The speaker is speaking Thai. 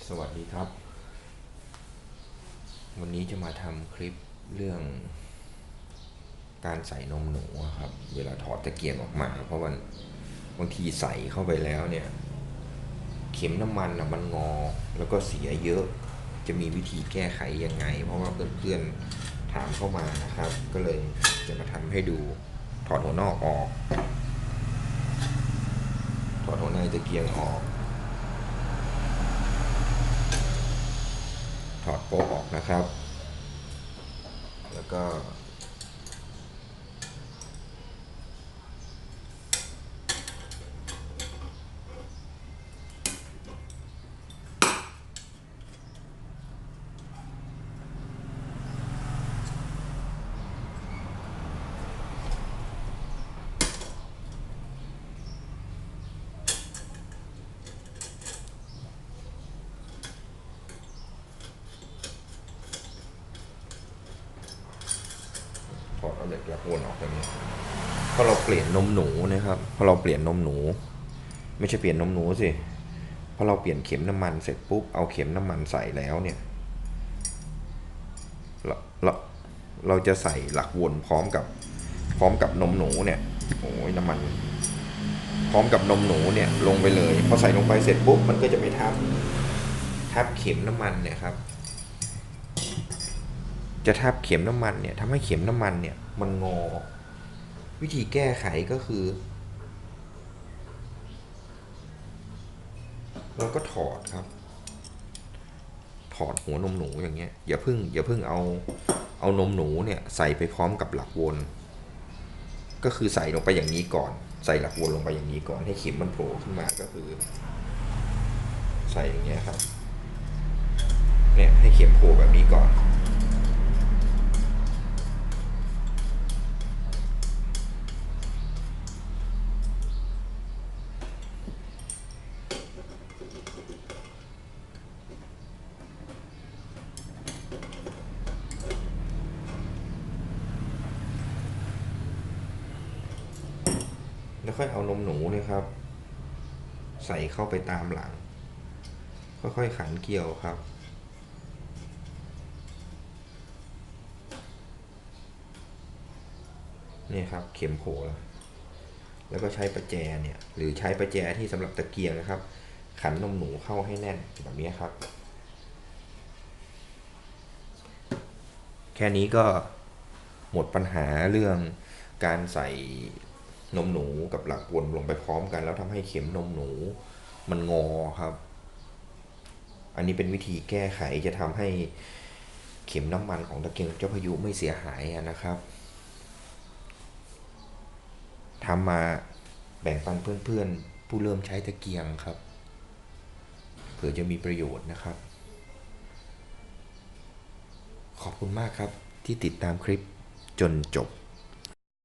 สวัสดีครับวันนี้จะมาทำคลิปเรื่องการใส่นมหนูครับเวลาถอดตะเกียงออกมาเพราะว่าบางทีใส่เข้าไปแล้วเนี่ยเข็มน้ำมันมันงอแล้วก็เสียเยอะจะมีวิธีแก้ไขยังไงเพราะว่าเพื่อนๆถามเข้ามานะครับก็เลยจะมาทำให้ดูถอดหัวนอกออกถอดหัวในตะเกียงออกถอดโป๊ะออกนะครับแล้วก็ถอดเอาเหล็กหลักวนออกอย่างนี้พอเราเปลี่ยนนมหนูนะครับพอเราเปลี่ยนนมหนูไม่ใช่เปลี่ยนนมหนูสิพอเราเปลี่ยนเข็มน้ำมันเสร็จปุ๊บเอาเข็มน้ำมันใส่แล้วเนี่ยเราเราจะใส่หลักวนพร้อมกับนมหนูเนี่ยโอ้ยน้ำมันพร้อมกับนมหนูเนี่ยลงไปเลยพอใส่ลงไปเสร็จปุ๊บมันก็จะไปทับเข็มน้ำมันเนี่ยครับจะทับเข็มน้ำมันเนี่ยทำให้เข็มน้ำมันเนี่ยมันงอวิธีแก้ไขก็คือเราก็ถอดครับถอดหัวนมหนูอย่างเงี้ยอย่าเพิ่งเอานมหนูเนี่ยใส่ไปพร้อมกับหลักวนก็คือใส่ลงไปอย่างนี้ก่อนใส่หลักวนลงไปอย่างนี้ก่อนให้เข็มมันโผล่ขึ้นมาก็คือใส่อย่างเงี้ยครับเนี่ยให้เข็มโผล่แบบนี้ก่อนแล้วค่อยเอานมหนูเนี่ยครับใส่เข้าไปตามหลังค่อยๆขันเกลียวครับนี่ครับเข็มโผล่แล้วก็ใช้ประแจเนี่ยหรือใช้ประแจที่สำหรับตะเกียงนะครับขันนมหนูเข้าให้แน่นแบบนี้ครับแค่นี้ก็หมดปัญหาเรื่องการใส่นมหนูกับหลักวนลงไปพร้อมกันแล้วทำให้เข็มนมหนูมันงอครับอันนี้เป็นวิธีแก้ไขจะทำให้เข็มน้ำมันของตะเกียงเจ้าพายุไม่เสียหายนะครับทำมาแบ่งปันเพื่อนๆผู้เริ่มใช้ตะเกียงครับเผื่อจะมีประโยชน์นะครับขอบคุณมากครับที่ติดตามคลิปจนจบ